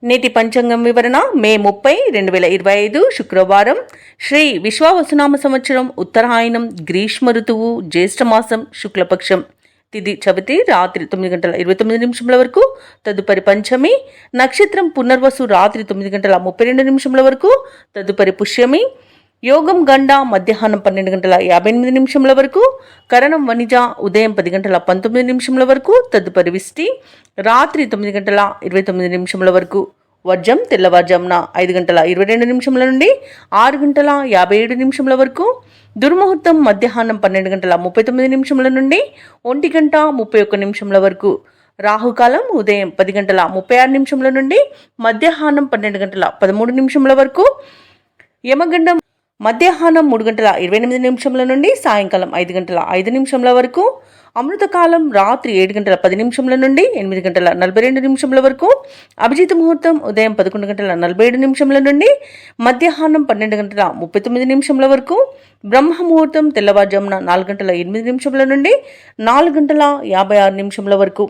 నేటి పంచాంగం వివరణ మే 30, 2025 శుక్రవారం. శ్రీ విశ్వావసునామ సంవత్సరం, ఉత్తరాయణం, గ్రీష్మ ఋతువు, జ్యేష్ఠమాసం, శుక్లపక్షం. తిథి చవితి రాత్రి 9:29 వరకు, తదుపరి పంచమి. నక్షత్రం పునర్వసు రాత్రి 9:32 వరకు, తదుపరి పుష్యమి. యోగం గండ మధ్యాహ్నం 12:58 వరకు, కరణం వనిజ ఉదయం 10:19 వరకు, తదుపరి విష్టి రాత్రి 9:29 వరకు. వర్జం తెల్లవారుజామున 5:22 నుండి 6:57 వరకు. దుర్ముహూర్తం మధ్యాహ్నం 12:39 నుండి 1:31 వరకు. రాహుకాలం ఉదయం 10:36 నుండి మధ్యాహ్నం 12:13 వరకు. యమగండం మధ్యాహ్నం 3:28 నుండి సాయంకాలం 5:05 వరకు. అమృతకాలం రాత్రి 7:10 నుండి 8:42 వరకు. అభిజిత్ ముహూర్తం ఉదయం 11:47 నుండి మధ్యాహ్నం 12:39 వరకు. బ్రహ్మ ముహూర్తం తెల్లవారుజామున 4:08 నుండి 4:56 వరకు.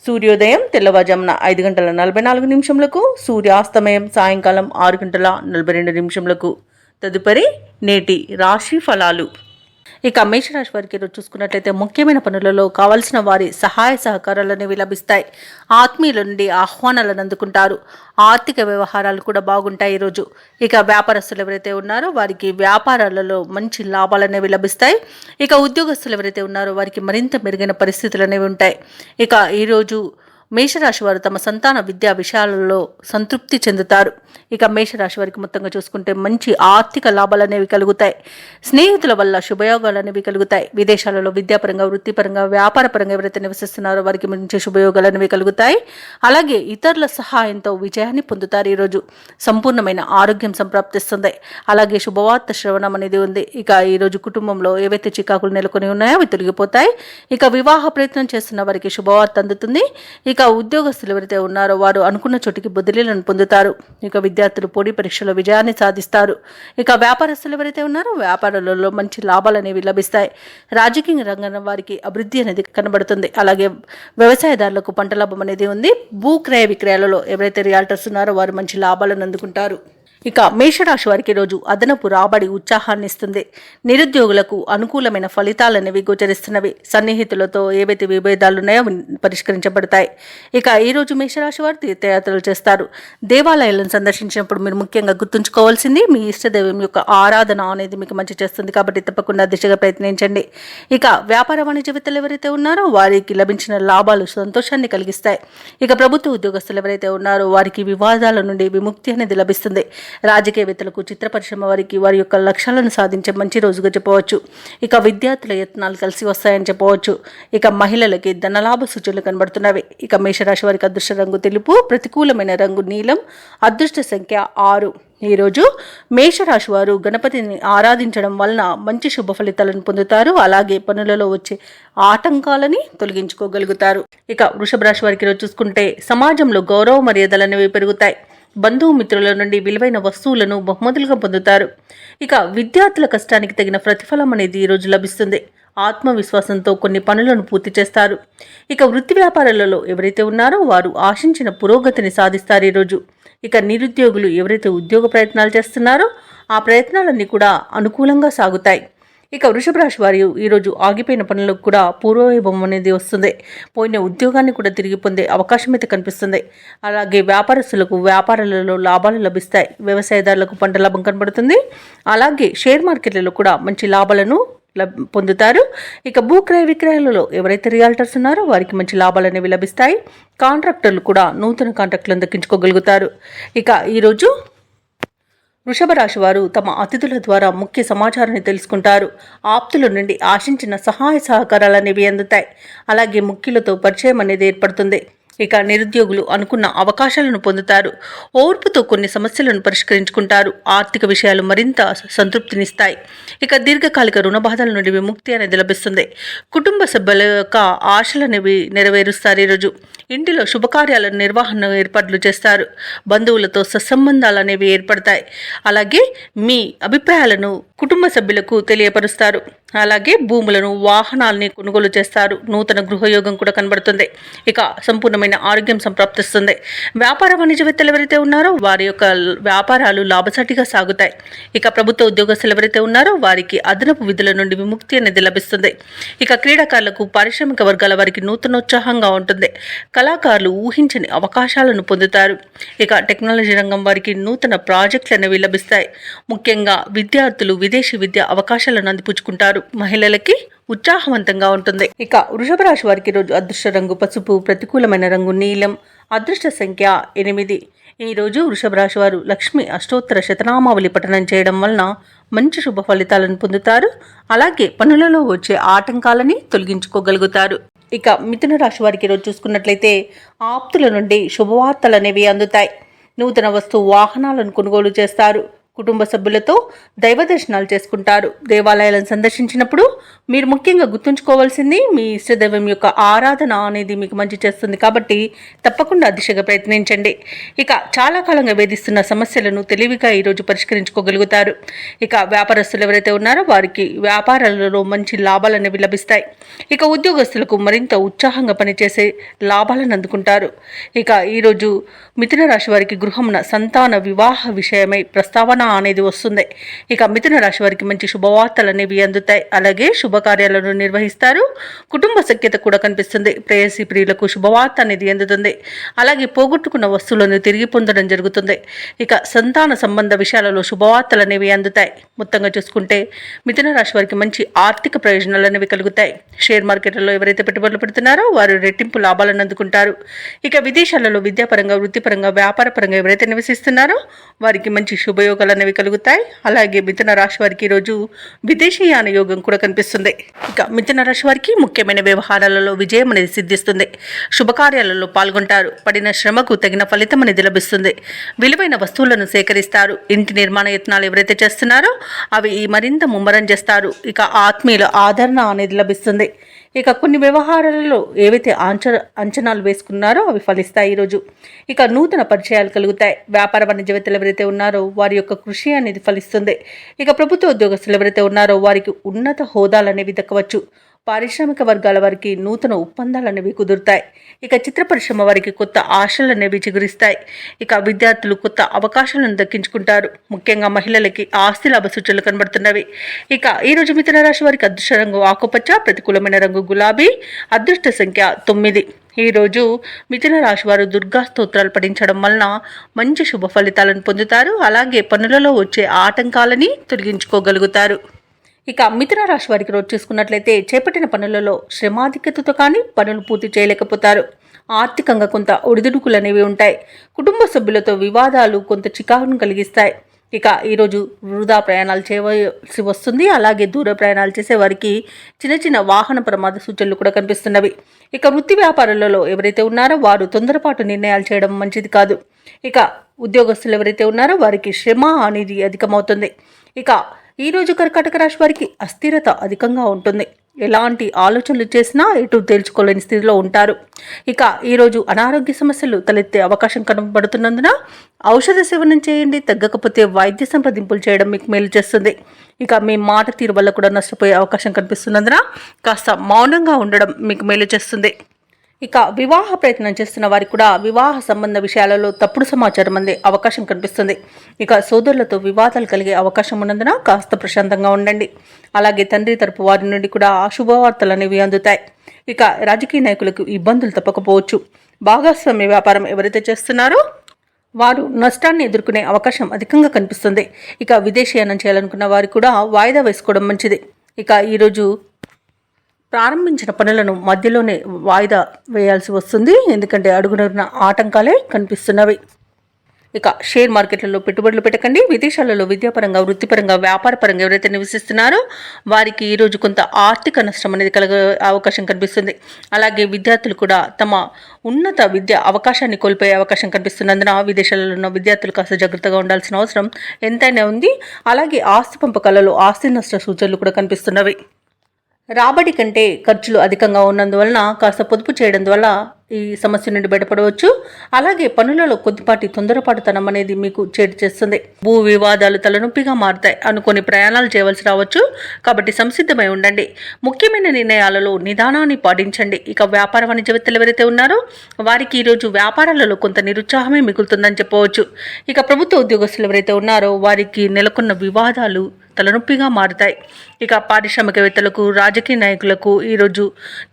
సూర్యోదయం తెల్లవారుజామున 5:44 సూర్యాస్తమయం సాయంకాలం 6:42. తదుపరి నేటి రాశి ఫలాలు. ఇక మేషరాశి వారికి ఈరోజు చూసుకున్నట్లయితే ముఖ్యమైన పనులలో కావలసిన వారి సహాయ సహకారాలు అనేవి లభిస్తాయి. ఆత్మీయుల నుండి ఆహ్వానాలను అందుకుంటారు. ఆర్థిక వ్యవహారాలు కూడా బాగుంటాయి ఈరోజు. ఇక వ్యాపారస్తులు ఎవరైతే ఉన్నారో వారికి వ్యాపారాలలో మంచి లాభాలు అనేవి లభిస్తాయి. ఇక ఉద్యోగస్తులు ఎవరైతే ఉన్నారో వారికి మరింత మెరుగైన పరిస్థితులు అనేవి ఉంటాయి. ఇక ఈరోజు మేషరాశి వారు తమ సంతాన విద్యా విషయాలలో సంతృప్తి చెందుతారు. ఇక మేషరాశి వారికి మొత్తంగా చూసుకుంటే మంచి ఆర్థిక లాభాలు అనేవి కలుగుతాయి. స్నేహితుల వల్ల శుభయోగాలు అనేవి కలుగుతాయి. విదేశాలలో విద్యాపరంగా, వృత్తిపరంగా, వ్యాపారపరంగా ఎవరైతే నివసిస్తున్నారో వారికి మంచి శుభయోగాలు అనేవి కలుగుతాయి. అలాగే ఇతరుల సహాయంతో విజయాన్ని పొందుతారు. ఈరోజు సంపూర్ణమైన ఆరోగ్యం సంప్రాప్తిస్తుంది. అలాగే శుభవార్త శ్రవణం అనేది ఉంది. ఇక ఈరోజు కుటుంబంలో ఏవైతే చికాకులు నెలకొని ఉన్నాయో అవి తొలగిపోతాయి. ఇక వివాహ ప్రయత్నం చేస్తున్న వారికి శుభవార్త అందుతుంది. ఇక ఉద్యోగస్తులు ఎవరైతే ఉన్నారో వారు అనుకున్న చోటికి బదిలీలను పొందుతారు. ఇక విద్యార్థులు పోటీ పరీక్షలో విజయాన్ని సాధిస్తారు. ఇక వ్యాపారస్తులు ఎవరైతే ఉన్నారో వ్యాపారాలలో మంచి లాభాలు అనేవి లభిస్తాయి. రాజకీయ రంగం వారికి అభివృద్ధి అనేది కనబడుతుంది. అలాగే వ్యవసాయదారులకు పంట లాభం అనేది ఉంది. భూ క్రయ విక్రయాలలో ఎవరైతే రియాల్టర్స్ ఉన్నారో వారు మంచి లాభాలను అందుకుంటారు. ఇక మేషరాశి వారికి రోజు అదనపు రాబడి ఉత్సాహాన్ని ఇస్తుంది. నిరుద్యోగులకు అనుకూలమైన ఫలితాలు అనేవి గోచరిస్తున్నవి. సన్నిహితులతో ఏవైతే విభేదాలు ఉన్నాయో పరిష్కరించబడతాయి. ఇక ఈరోజు మేషరాశి వారు తీర్థయాత్రలు చేస్తారు. దేవాలయాలను సందర్శించినప్పుడు మీరు ముఖ్యంగా గుర్తుంచుకోవాల్సింది మీ ఇష్టదైవం యొక్క ఆరాధన అనేది మీకు మంచి చేస్తుంది. కాబట్టి తప్పకుండా దిశగా ప్రయత్నించండి. ఇక వ్యాపార వాణిజ్యవేత్తలు ఎవరైతే ఉన్నారో వారికి లభించిన లాభాలు సంతోషాన్ని కలిగిస్తాయి. ఇక ప్రభుత్వ ఉద్యోగస్తులు ఎవరైతే ఉన్నారో వారికి వివాదాల నుండి విముక్తి అనేది లభిస్తుంది. రాజకీయవేత్తలకు, చిత్ర పరిశ్రమ వారికి వారి యొక్క లక్ష్యాలను సాధించే మంచి రోజుగా చెప్పవచ్చు. ఇక విద్యార్థుల యత్నాలు కలిసి వస్తాయని చెప్పవచ్చు. ఇక మహిళలకి ధనలాభ సూచనలు కనబడుతున్నవి. ఇక మేషరాశి వారికి అదృష్ట రంగు తెలుపు, ప్రతికూలమైన రంగు నీలం, అదృష్ట సంఖ్య 6. ఈరోజు మేషరాశి వారు గణపతిని ఆరాధించడం వలన మంచి శుభ ఫలితాలను పొందుతారు. అలాగే పనులలో వచ్చే ఆటంకాలని తొలగించుకోగలుగుతారు. ఇక వృషభ రాశి వారికి ఈరోజు చూసుకుంటే సమాజంలో గౌరవ మర్యాదలు అనేవి పెరుగుతాయి. బంధుమిత్రుల నుండి విలువైన వస్తువులను బహుమతులుగా పొందుతారు. ఇక విద్యార్థుల కష్టానికి తగిన ప్రతిఫలం అనేది ఈరోజు లభిస్తుంది. ఆత్మవిశ్వాసంతో కొన్ని పనులను పూర్తి చేస్తారు. ఇక వృత్తి వ్యాపారాలలో ఎవరైతే ఉన్నారో వారు ఆశించిన పురోగతిని సాధిస్తారు ఈరోజు. ఇక నిరుద్యోగులు ఎవరైతే ఉద్యోగ ప్రయత్నాలు చేస్తున్నారో ఆ ప్రయత్నాలన్నీ కూడా అనుకూలంగా సాగుతాయి. ఇక వృషభ రాశి వారు ఈరోజు ఆగిపోయిన పనులకు కూడా పూర్వవైభవం అనేది వస్తుంది. పోయిన ఉద్యోగాన్ని కూడా తిరిగి పొందే అవకాశం అయితే కనిపిస్తుంది. అలాగే వ్యాపారస్తులకు వ్యాపారాలలో లాభాలు లభిస్తాయి. వ్యవసాయదారులకు పంట లాభం కనబడుతుంది. అలాగే షేర్ మార్కెట్లలో కూడా మంచి లాభాలను పొందుతారు. ఇక భూ క్రయ విక్రయాలలో ఎవరైతే రియాల్టర్స్ ఉన్నారో వారికి మంచి లాభాలు అనేవి లభిస్తాయి. కాంట్రాక్టర్లు కూడా నూతన కాంట్రాక్టులను దక్కించుకోగలుగుతారు. ఇక ఈరోజు వృషభ రాశి వారు తమ అతిథుల ద్వారా ముఖ్య సమాచారాన్ని తెలుసుకుంటారు. ఆప్తుల నుండి ఆశించిన సహాయ సహకారాలు అనేవి అందుతాయి. అలాగే ముఖ్యులతో పరిచయం అనేది ఏర్పడుతుంది. ఇక నిరుద్యోగులు అనుకున్న అవకాశాలను పొందుతారు. ఓర్పుతో కొన్ని సమస్యలను పరిష్కరించుకుంటారు. ఆర్థిక విషయాలు మరింత సంతృప్తినిస్తాయి. ఇక దీర్ఘకాలిక రుణ బాధల నుండి విముక్తి అనేది లభిస్తుంది. కుటుంబ సభ్యుల యొక్క ఆశలు అనేవి నెరవేరుస్తారు ఈరోజు. ఇంటిలో శుభకార్యాల నిర్వహణ ఏర్పాట్లు చేస్తారు. బంధువులతో సత్సంబంధాలు అనేవి ఏర్పడతాయి. అలాగే మీ అభిప్రాయాలను కుటుంబ సభ్యులకు తెలియపరుస్తారు. అలాగే భూములను, వాహనాలని కొనుగోలు చేస్తారు. నూతన గృహయోగం కూడా కనబడుతుంది. ఇక సంపూర్ణమైన ఆరోగ్యం సంప్రాప్తిస్తుంది. వ్యాపార వాణిజ్యవేత్తలు ఎవరైతే ఉన్నారో వారి యొక్క వ్యాపారాలు లాభసాటిగా సాగుతాయి. ఇక ప్రభుత్వ ఉద్యోగస్తులు ఎవరైతే ఉన్నారో వారికి అదనపు విధుల నుండి విముక్తి అనేది లభిస్తుంది. ఇక క్రీడాకారులకు, పారిశ్రామిక వర్గాల వారికి నూతనోత్సాహంగా ఉంటుంది. కళాకారులు ఊహించని అవకాశాలను పొందుతారు. ఇక టెక్నాలజీ రంగం వారికి నూతన ప్రాజెక్టులు అనేవి లభిస్తాయి. ముఖ్యంగా విద్యార్థులు విదేశీ విద్య అవకాశాలను అందిపుచ్చుకుంటారు. మహిళలకి ఉత్సాహవంతంగా ఉంటుంది. ఇక వృషభ రాశి వారికి రోజు అదృష్ట రంగు పసుపు, ప్రతికూలమైన రంగు నీలం, అదృష్ట సంఖ్య 8. ఈరోజు వృషభ రాశి వారు లక్ష్మి అష్టోత్తర శతనామావళి పఠనం చేయడం వలన మంచి శుభ ఫలితాలను పొందుతారు. అలాగే పనులలో వచ్చే ఆటంకాలని తొలగించుకోగలుగుతారు. ఇక మిథున రాశి వారికి ఈరోజు చూసుకున్నట్లయితే ఆప్తుల నుండి శుభవార్తలు అనేవి అందుతాయి. నూతన వస్తు వాహనాలను కొనుగోలు చేస్తారు. కుటుంబ సభ్యులతో దైవ దర్శనాలు చేసుకుంటారు. దేవాలయాలను సందర్శించినప్పుడు మీరు ముఖ్యంగా గుర్తుంచుకోవాల్సింది మీ ఇష్టదైవం యొక్క ఆరాధన అనేది మీకు మంచి చేస్తుంది. కాబట్టి తప్పకుండా దిశగా ప్రయత్నించండి. ఇక చాలా కాలంగా వేధిస్తున్న సమస్యలను తెలివిగా ఈరోజు పరిష్కరించుకోగలుగుతారు. ఇక వ్యాపారస్తులు ఎవరైతే ఉన్నారో వారికి వ్యాపారాలలో మంచి లాభాలు అనేవి లభిస్తాయి. ఇక ఉద్యోగస్తులకు మరింత ఉత్సాహంగా పనిచేసే లాభాలను అందుకుంటారు. ఇక ఈరోజు మిథున రాశి వారికి గృహమున సంతాన వివాహ విషయమై ప్రస్తావన అనేది వస్తుంది. ఇక మిథున రాశి వారికి మంచి శుభవార్తలు అనేవి అందుతాయి. అలాగే శుభకార్యాలను నిర్వహిస్తారు. కుటుంబ సఖ్యత కూడా కనిపిస్తుంది. ప్రేయసీ ప్రియులకు శుభవార్త అనేది అందుతుంది. అలాగే పోగొట్టుకున్న వస్తువులను తిరిగి పొందడం జరుగుతుంది. ఇక సంతాన సంబంధ విషయాలలో శుభవార్తలు అనేవి అందుతాయి. మొత్తంగా చూసుకుంటే మిథున రాశి వారికి మంచి ఆర్థిక ప్రయోజనాలు అనేవి కలుగుతాయి. షేర్ మార్కెట్లలో ఎవరైతే పెట్టుబడులు పెడుతున్నారో వారు రెట్టింపు లాభాలను అందుకుంటారు. ఇక విదేశాలలో విద్యాపరంగా, వృత్తిపరంగా, వ్యాపారపరంగా ఎవరైతే నివసిస్తున్నారో వారికి మంచి శుభయోగాలు అనేవి కలుగుతాయి. అలాగే మిథున రాశి వారికి ఈరోజు విదేశీయాన యోగం కూడా కనిపిస్తుంది. ఇక మిథున రాశి వారికి ముఖ్యమైన వ్యవహారాలలో విజయం అనేది సిద్ధిస్తుంది. శుభకార్యాలలో పాల్గొంటారు. పడిన శ్రమకు తగిన ఫలితం అనేది లభిస్తుంది. విలువైన వస్తువులను సేకరిస్తారు. ఇంటి నిర్మాణ యత్నాలు ఎవరైతే చేస్తున్నారో అవి మరింత ముమ్మరం చేస్తారు. ఇక ఆత్మీయుల ఆదరణ అనేది లభిస్తుంది. ఇక కొన్ని వ్యవహారాలలో ఏవైతే అంచనాలు వేసుకున్నారో అవి ఫలిస్తాయి ఈరోజు. ఇక నూతన పరిచయాలు కలుగుతాయి. వ్యాపార వాణిజ్యవేత్తలు ఎవరైతే ఉన్నారో వారి యొక్క కృషి అనేది ఫలిస్తుంది. ఇక ప్రభుత్వ ఉద్యోగస్తులు ఎవరైతే ఉన్నారో వారికి ఉన్నత హోదాలు అనేవి దక్కవచ్చు. పారిశ్రామిక వర్గాల వారికి నూతన ఒప్పందాలు అనేవి కుదురుతాయి. ఇక చిత్ర పరిశ్రమ వారికి కొత్త ఆశలు అనేవి చిగురిస్తాయి. ఇక విద్యార్థులు కొత్త అవకాశాలను దక్కించుకుంటారు. ముఖ్యంగా మహిళలకి ఆస్తి లాభ సూచనలు కనబడుతున్నవి. ఇక ఈరోజు మిథున రాశి వారికి అదృష్ట రంగు ఆకుపచ్చ, ప్రతికూలమైన రంగు గులాబీ, అదృష్ట సంఖ్య 9. ఈరోజు మిథున రాశి వారు దుర్గా స్తోత్రాలు పఠించడం వలన మంచి శుభ ఫలితాలను పొందుతారు. అలాగే పనులలో వచ్చే ఆటంకాలని తొలగించుకోగలుగుతారు. ఇక మిథున రాశి వారికి రోజు చూసుకున్నట్లయితే చేపట్టిన పనులలో శ్రమాధిక్యతతో కానీ పనులు పూర్తి చేయలేకపోతారు. ఆర్థికంగా కొంత ఒడిదుడుకులు అనేవి ఉంటాయి. కుటుంబ సభ్యులతో వివాదాలు కొంత చికాకును కలిగిస్తాయి. ఇక ఈరోజు వృధా ప్రయాణాలు చేయవలసి వస్తుంది. అలాగే దూర ప్రయాణాలు చేసే వారికి చిన్న చిన్న వాహన ప్రమాద సూచనలు కూడా కనిపిస్తున్నవి. ఇక వృత్తి వ్యాపారాలలో ఎవరైతే ఉన్నారో వారు తొందరపాటు నిర్ణయాలు చేయడం మంచిది కాదు. ఇక ఉద్యోగస్తులు ఎవరైతే ఉన్నారో వారికి శ్రమ అనేది అధికమవుతుంది. ఇక ఈరోజు కర్కాటక రాశి వారికి అస్థిరత అధికంగా ఉంటుంది. ఎలాంటి ఆలోచనలు చేసినా ఎటు తేల్చుకోలేని స్థితిలో ఉంటారు. ఇక ఈరోజు అనారోగ్య సమస్యలు తలెత్తే అవకాశం కనబడుతున్నందున ఔషధ సేవనం చేయండి. తగ్గకపోతే వైద్య సంప్రదింపులు చేయడం మీకు మేలు చేస్తుంది. ఇక మీ మాట తీరు వల్ల కూడా నష్టపోయే అవకాశం కనిపిస్తున్నందున కాస్త మౌనంగా ఉండడం మీకు మేలు చేస్తుంది. ఇక వివాహ ప్రయత్నం చేస్తున్న వారికి కూడా వివాహ సంబంధ విషయాలలో తప్పుడు సమాచారం అందే అవకాశం కనిపిస్తుంది. ఇక సోదరులతో వివాదాలు కలిగే అవకాశం ఉన్నందున కాస్త ప్రశాంతంగా ఉండండి. అలాగే తండ్రి తరపు వారి నుండి కూడా శుభవార్తలు అనేవి అందుతాయి. ఇక రాజకీయ నాయకులకు ఇబ్బందులు తప్పకపోవచ్చు. భాగస్వామ్య వ్యాపారం ఎవరైతే చేస్తున్నారో వారు నష్టాన్ని ఎదుర్కొనే అవకాశం అధికంగా కనిపిస్తుంది. ఇక విదేశీయానం చేయాలనుకున్న వారు కూడా వాయిదా వేసుకోవడం మంచిది. ఇక ఈరోజు ప్రారంభించిన పనులను మధ్యలోనే వాయిదా వేయాల్సి వస్తుంది. ఎందుకంటే అడుగునడుగున ఆటంకాలే కనిపిస్తున్నవి. ఇక షేర్ మార్కెట్లలో పెట్టుబడులు పెట్టకండి. విదేశాలలో విద్యాపరంగా, వృత్తిపరంగా, వ్యాపారపరంగా ఎవరైతే నివసిస్తున్నారో వారికి ఈరోజు కొంత ఆర్థిక నష్టం అనేది కలిగే అవకాశం కనిపిస్తుంది. అలాగే విద్యార్థులు కూడా తమ ఉన్నత విద్య అవకాశాన్ని కోల్పోయే అవకాశం కనిపిస్తున్నందున విదేశాలలో ఉన్న విద్యార్థులు కాస్త జాగ్రత్తగా ఉండాల్సిన అవసరం ఎంతైనా ఉంది. అలాగే ఆస్తి పంపకాలలో ఆస్తి నష్ట సూచనలు కూడా కనిపిస్తున్నవి. రాబడి కంటే ఖర్చులు అధికంగా ఉన్నందువలన కాస్త పొదుపు చేయడం వల్ల ఈ సమస్య నుండి బయటపడవచ్చు. అలాగే పనులలో కొద్దిపాటి తొందరపాటుతనం అనేది మీకు చేటు చేస్తుంది. భూ వివాదాలు తలనొప్పిగా మారుతాయి. అనుకోని ప్రయాణాలు చేయవలసి రావచ్చు. కాబట్టి సంసిద్ధమై ఉండండి. ముఖ్యమైన నిర్ణయాలలో నిదానాన్ని పాటించండి. ఇక వ్యాపార వాణిజ్యవేత్తలు ఎవరైతే ఉన్నారో వారికి ఈరోజు వ్యాపారాలలో కొంత నిరుత్సాహమే మిగులుతుందని చెప్పవచ్చు. ఇక ప్రభుత్వ ఉద్యోగస్తులు ఎవరైతే ఉన్నారో వారికి నెలకొన్న వివాదాలు తలనొప్పిగా మారుతాయి. ఇక పారిశ్రామికవేత్తలకు, రాజకీయ నాయకులకు ఈరోజు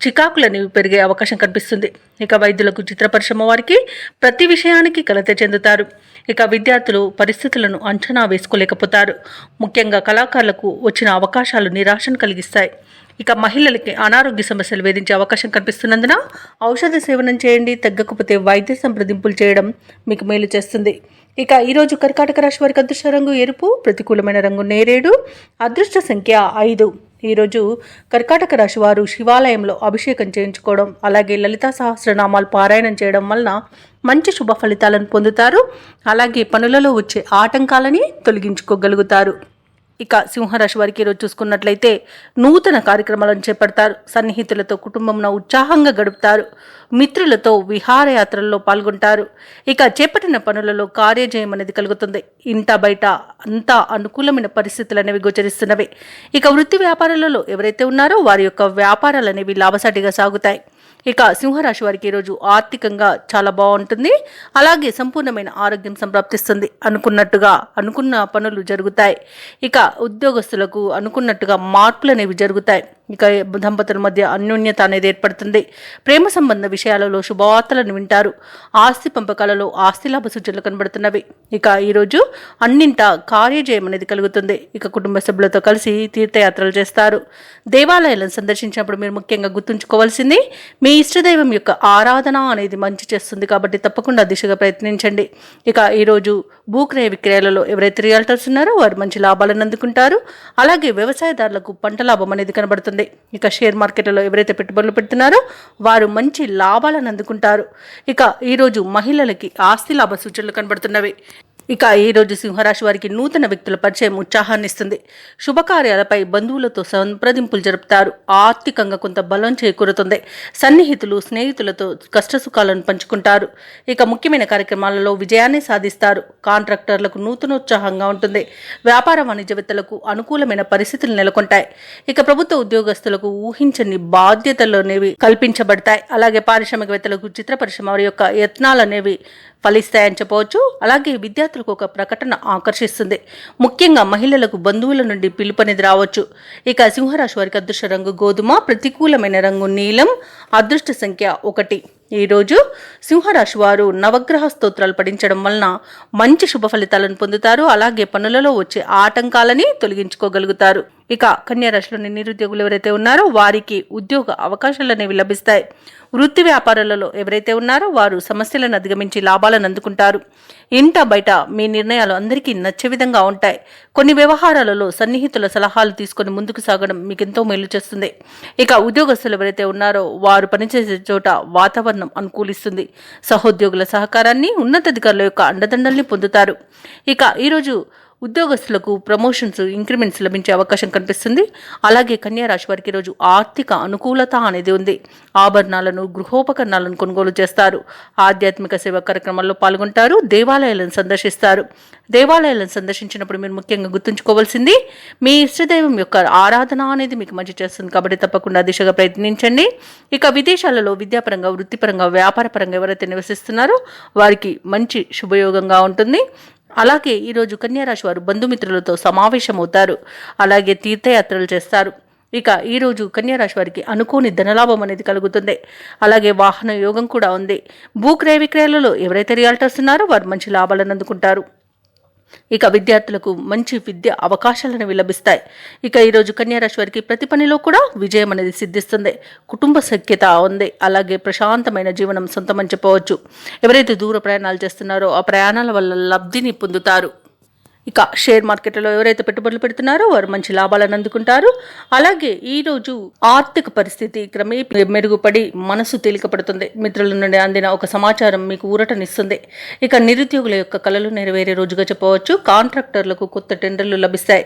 చికాకులనేవి పెరిగే అవకాశం కనిపిస్తుంది. ఇక వైద్యులకు, చిత్ర పరిశ్రమ వారికి ప్రతి విషయానికి కలత చెందుతారు. ఇక విద్యార్థులు పరిస్థితులను అంచనా వేసుకోలేకపోతారు. ముఖ్యంగా కళాకారులకు వచ్చిన అవకాశాలు నిరాశను కలిగిస్తాయి. ఇక మహిళలకి అనారోగ్య సమస్యలు వేధించే అవకాశం కనిపిస్తున్నందున ఔషధ సేవనం చేయండి. తగ్గకపోతే వైద్య సంప్రదింపులు చేయడం మీకు మేలు చేస్తుంది. ఇక ఈరోజు కర్కాటక రాశి వారికి అదృష్ట రంగు ఎరుపు, ప్రతికూలమైన రంగు నేరేడు, అదృష్ట సంఖ్య 5. ఈరోజు కర్కాటక రాశి వారు శివాలయంలో అభిషేకం చేయించుకోవడం, అలాగే లలితా సహస్రనామాలు పారాయణం చేయడం వలన మంచి శుభ ఫలితాలను పొందుతారు. అలాగే పనులలో వచ్చే ఆటంకాలని తొలగించుకోగలుగుతారు. ఇక సింహరాశి వారికి ఈరోజు చూసుకున్నట్లయితే నూతన కార్యక్రమాలను చేపడతారు. సన్నిహితులతో కుటుంబంలో ఉత్సాహంగా గడుపుతారు. మిత్రులతో విహారయాత్రల్లో పాల్గొంటారు. ఇక చేపట్టిన పనులలో కార్యజయం అనేది కలుగుతుంది. ఇంట బయట అంతా అనుకూలమైన పరిస్థితులు అనేవి గోచరిస్తున్నవి. ఇక వృత్తి వ్యాపారాలలో ఎవరైతే ఉన్నారో వారి యొక్క వ్యాపారాలు అనేవి లాభసాటిగా సాగుతాయి. ఇక సింహరాశి వారికి ఈరోజు ఆర్థికంగా చాలా బాగుంటుంది. అలాగే సంపూర్ణమైన ఆరోగ్యం సంప్రాప్తిస్తుంది. అనుకున్న పనులు జరుగుతాయి. ఇక ఉద్యోగస్తులకు అనుకున్నట్టుగా మార్పులు అనేవి జరుగుతాయి. ఇక దంపతుల మధ్య అన్యోన్యత అనేది ఏర్పడుతుంది. ప్రేమ సంబంధ విషయాలలో శుభవార్తలను వింటారు. ఆస్తి పంపకాలలో ఆస్తి లాభ సూచనలు కనబడుతున్నవి. ఇక ఈరోజు అన్నింటా కార్యజయం అనేది కలుగుతుంది. ఇక కుటుంబ సభ్యులతో కలిసి తీర్థయాత్రలు చేస్తారు. దేవాలయాలను సందర్శించినప్పుడు మీరు ముఖ్యంగా గుర్తుంచుకోవాల్సింది మీ ఇష్టదైవం యొక్క ఆరాధన అనేది మంచి చేస్తుంది. కాబట్టి తప్పకుండా దిశగా ప్రయత్నించండి. ఇక ఈరోజు భూక్రయ విక్రయాలలో ఎవరైతే రియల్టర్స్ ఉన్నారో వారు మంచి లాభాలను అందుకుంటారు. అలాగే వ్యవసాయదారులకు పంట లాభం అనేది కనబడుతుంది. ఇక షేర్ మార్కెట్లో ఎవరైతే పెట్టుబడులు పెడుతున్నారో వారు మంచి లాభాలను అందుకుంటారు. ఇక ఈరోజు మహిళలకి ఆస్తి లాభ సూచనలు కనబడుతున్నవి. ఇక ఈరోజు సింహరాశి వారికి నూతన వ్యక్తుల పరిచయం ఉత్సాహాన్ని ఇస్తుంది. శుభకార్యాలపై బంధువులతో సంప్రదింపులు జరుపుతారు. ఆర్థికంగా కొంత బలం చేకూరుతుంది. సన్నిహితులు, స్నేహితులతో కష్టసుఖాలను పంచుకుంటారు. ఇక ముఖ్యమైన కార్యక్రమాలలో విజయాన్ని సాధిస్తారు. కాంట్రాక్టర్లకు నూతనోత్సాహంగా ఉంటుంది. వ్యాపార వాణిజ్యవేత్తలకు అనుకూలమైన పరిస్థితులు నెలకొంటాయి. ఇక ప్రభుత్వ ఉద్యోగస్తులకు ఊహించని బాధ్యతలు అనేవి కల్పించబడతాయి. అలాగే పారిశ్రామికవేత్తలకు, చిత్ర పరిశ్రమ వారి యొక్క యత్నాలు అనేవి ఫలిస్తాయని చెప్పవచ్చు. అలాగే విద్యార్థులకు ఒక ప్రకటన ఆకర్షిస్తుంది. ముఖ్యంగా మహిళలకు బంధువుల నుండి పిలుపనేది రావచ్చు. ఇక సింహరాశి వారికి అదృష్ట రంగు గోధుమ, ప్రతికూలమైన రంగు నీలం, అదృష్ట సంఖ్య 1. ఈరోజు సింహరాశి వారు నవగ్రహ స్తోత్రాలు పఠించడం వలన మంచి శుభ ఫలితాలను పొందుతారు. అలాగే పనులలో వచ్చే ఆటంకాలని తొలగించుకోగలుగుతారు. ఇక కన్యా రాశిలోని నిరుద్యోగులు ఎవరైతే ఉన్నారో వారికి ఉద్యోగ అవకాశాలు అనేవి లభిస్తాయి. వృత్తి వ్యాపారాలలో ఎవరైతే ఉన్నారో వారు సమస్యలను అధిగమించి లాభాలను అందుకుంటారు. ఇంట బయట మీ నిర్ణయాలు అందరికీ నచ్చే విధంగా ఉంటాయి. కొన్ని వ్యవహారాలలో సన్నిహితుల సలహాలు తీసుకొని ముందుకు సాగడం మీకు ఎంతో మేలు చేస్తుంది. ఇక ఉద్యోగస్తులు ఎవరైతే ఉన్నారో వారు పనిచేసే చోట వాతావరణం అనుకూలిస్తుంది. సహోద్యోగుల సహకారాన్ని, ఉన్నతాధికారుల యొక్క అండదండల్ని పొందుతారు. ఇక ఈరోజు ఉద్యోగస్తులకు ప్రమోషన్స్, ఇంక్రిమెంట్స్ లభించే అవకాశం కనిపిస్తుంది. అలాగే కన్యా రాశి వారికి ఈరోజు ఆర్థిక అనుకూలత అనేది ఉంది. ఆభరణాలను, గృహోపకరణాలను కొనుగోలు చేస్తారు. ఆధ్యాత్మిక సేవా కార్యక్రమాల్లో పాల్గొంటారు. దేవాలయాలను సందర్శిస్తారు. దేవాలయాలను సందర్శించినప్పుడు మీరు ముఖ్యంగా గుర్తుంచుకోవాల్సింది మీ ఇష్టదైవం యొక్క ఆరాధన అనేది మీకు మంచి చేస్తుంది. కాబట్టి తప్పకుండా దిశగా ప్రయత్నించండి. ఇక విదేశాలలో విద్యాపరంగా, వృత్తిపరంగా, వ్యాపారపరంగా ఎవరైతే నివసిస్తున్నారో వారికి మంచి శుభయోగంగా ఉంటుంది. అలాగే ఈరోజు కన్యారాశి వారు బంధుమిత్రులతో సమావేశమవుతారు. అలాగే తీర్థయాత్రలు చేస్తారు. ఇక ఈరోజు కన్యారాశి వారికి అనుకోని ధనలాభం అనేది కలుగుతుంది. అలాగే వాహన యోగం కూడా ఉంది. భూక్రయ విక్రయాలలో ఎవరైతే రియల్టర్స్ ఉన్నారో వారు మంచి లాభాలను అందుకుంటారు. ఇక విద్యార్థులకు మంచి విద్య అవకాశాలను లభిస్తాయి. ఇక ఈరోజు కన్యారాశి వారికి ప్రతి పనిలో కూడా విజయం అనేది సిద్ధిస్తుంది. కుటుంబ సఖ్యత ఉంది. అలాగే ప్రశాంతమైన జీవనం సొంతమని చెప్పవచ్చు. ఎవరైతే దూర ప్రయాణాలు చేస్తున్నారో ఆ ప్రయాణాల వల్ల లబ్ధిని పొందుతారు. ఇక షేర్ మార్కెట్లో ఎవరైతే పెట్టుబడులు పెడుతున్నారో వారు మంచి లాభాలను అందుకుంటారు. అలాగే ఈరోజు ఆర్థిక పరిస్థితి క్రమేపీ మెరుగుపడి మనసు తేలికపడుతుంది. మిత్రుల నుండి అందిన ఒక సమాచారం మీకు ఊరటనిస్తుంది. ఇక నిరుద్యోగుల యొక్క కలలు నెరవేరే రోజుగా చెప్పవచ్చు. కాంట్రాక్టర్లకు కొత్త టెండర్లు లభిస్తాయి.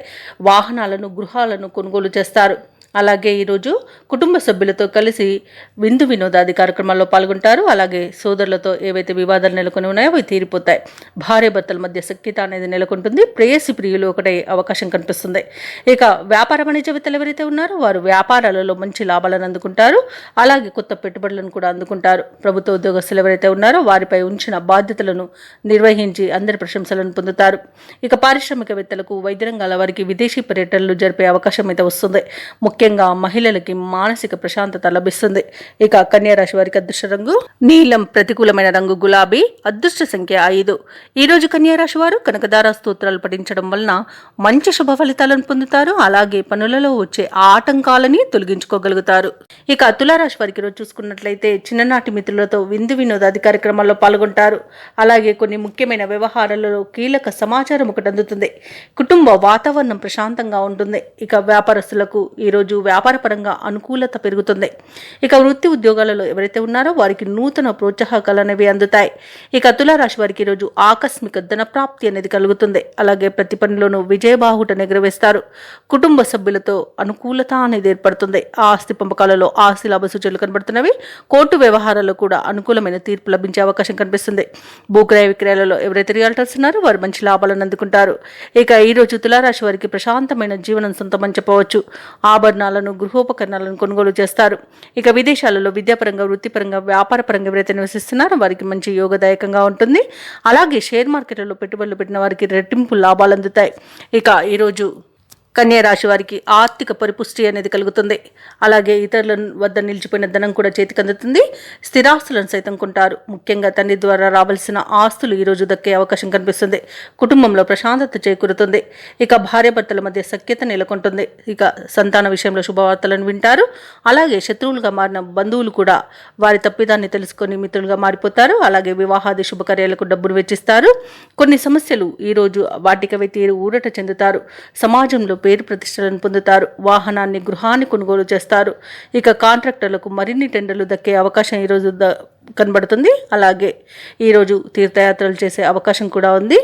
వాహనాలను, గృహాలను కొనుగోలు చేస్తారు. అలాగే ఈరోజు కుటుంబ సభ్యులతో కలిసి విందు వినోదాది కార్యక్రమాల్లో పాల్గొంటారు. అలాగే సోదరులతో ఏవైతే వివాదాలు నెలకొని ఉన్నాయో అవి తీరిపోతాయి. భార్య భర్తల మధ్య సఖ్యత అనేది నెలకొంటుంది. ప్రేయసి ప్రియులు ఒకటే అవకాశం కనిపిస్తుంది. ఇక వ్యాపార వాణిజ్యవేత్తలు ఎవరైతే ఉన్నారో వారు వ్యాపారాలలో మంచి లాభాలను అందుకుంటారు. అలాగే కొత్త పెట్టుబడులను కూడా అందుకుంటారు. ప్రభుత్వ ఉద్యోగస్తులు ఎవరైతే ఉన్నారో వారిపై ఉంచిన బాధ్యతలను నిర్వహించి అందరి ప్రశంసలను పొందుతారు. ఇక పారిశ్రామికవేత్తలకు, వైద్య రంగాల వారికి విదేశీ పర్యటనలు జరిపే అవకాశం అయితే వస్తుంది. ముఖ్యంగా మహిళలకి మానసిక ప్రశాంతత లభిస్తుంది. ఇక కన్యా రాశి వారికి అదృష్ట రంగు నీలం, ప్రతికూలమైన రంగు గులాబీ, అదృష్ట సంఖ్య 5. ఈ రోజు కన్యా రాశి వారు కనకదార స్తోత్రాలు పఠించడం వలన మంచి శుభ ఫలితాలను పొందుతారు. అలాగే పనులలో వచ్చే ఆటంకాలని తొలగించుకోగలుగుతారు. ఇక తులారాశి వారికి రోజు చూసుకున్నట్లయితే చిన్ననాటి మిత్రులతో విందు వినోదాది కార్యక్రమాల్లో పాల్గొంటారు. అలాగే కొన్ని ముఖ్యమైన వ్యవహారాలలో కీలక సమాచారం ఒకటి అందుతుంది. కుటుంబ వాతావరణం ప్రశాంతంగా ఉంటుంది. ఇక వ్యాపారస్తులకు ఈరోజు వ్యాపారపరంగా అనుకూలత పెరుగుతుంది. ఇక వృత్తి ఉద్యోగాలలో ఎవరైతే ఉన్నారో వారికి నూతన ప్రోత్సాహకాలు అనేవి అందుతాయి. ఇక తులారాశి వారికి ఈరోజు ఆకస్మిక ధన ప్రాప్తి అనేది కలుగుతుంది. అలాగే ప్రతి పనిలోనూ విజయబాహుటను ఎగురవేస్తారు. కుటుంబ సభ్యులతో అనుకూలత అనేది ఏర్పడుతుంది. ఆస్తి పంపకాలలో ఆస్తి లాభ సూచనలు కనబడుతున్నవి. కోర్టు వ్యవహారాల్లో కూడా అనుకూలమైన తీర్పు లభించే అవకాశం కనిపిస్తుంది. భూక్రయ విక్రయాలలో ఎవరైతే రియాల్టర్స్ ఉన్నారో వారు మంచి లాభాలను అందుకుంటారు. ఇక ఈరోజు తులారాశి వారికి ప్రశాంతమైన జీవనం సొంతమని చెప్పవచ్చు. ఆభరణాలను, గృహోపకరణాలను కొనుగోలు చేస్తారు. ఇక విదేశాలలో విద్యాపరంగా, వృత్తిపరంగా, వ్యాపారపరంగా ఎవరైతే నివసిస్తున్నారో వారికి మంచి యోగదాయకంగా ఉంటుంది. అలాగే షేర్ మార్కెట్లలో పెట్టుబడులు పెట్టిన వారికి రెట్టింపు లాభాలు అందుతాయి. ఇక ఈరోజు కన్యా రాశి వారికి ఆర్థిక పరిపుష్టి అనేది కలుగుతుంది. అలాగే ఇతరుల వద్ద నిలిచిపోయిన ధనం కూడా చేతికి అందుతుంది. స్థిరాస్తులను సైతం కొంటారు. ముఖ్యంగా తండ్రి ద్వారా రావాల్సిన ఆస్తులు ఈరోజు దక్కే అవకాశం కనిపిస్తుంది. కుటుంబంలో ప్రశాంతత చేకూరుతుంది. ఇక భార్యాభర్తల మధ్య సఖ్యత నెలకొంటుంది. ఇక సంతాన విషయంలో శుభవార్తలను వింటారు. అలాగే శత్రువులుగా మారిన బంధువులు కూడా వారి తప్పిదాన్ని తెలుసుకొని మిత్రులుగా మారిపోతారు. అలాగే వివాహాది శుభకార్యాలకు డబ్బును వెచ్చిస్తారు. కొన్ని సమస్యలు ఈరోజు వాటికవే తీరు ఊరట చెందుతారు. సమాజంలో పేరు ప్రతిష్టలను పొందుతారు. వాహనాన్ని, గృహాన్ని కొనుగోలు చేస్తారు. ఇక కాంట్రాక్టర్లకు మరిన్ని టెండర్లు దక్కే అవకాశం ఈరోజు కనబడుతుంది. అలాగే ఈరోజు తీర్థయాత్రలు చేసే అవకాశం కూడా ఉంది.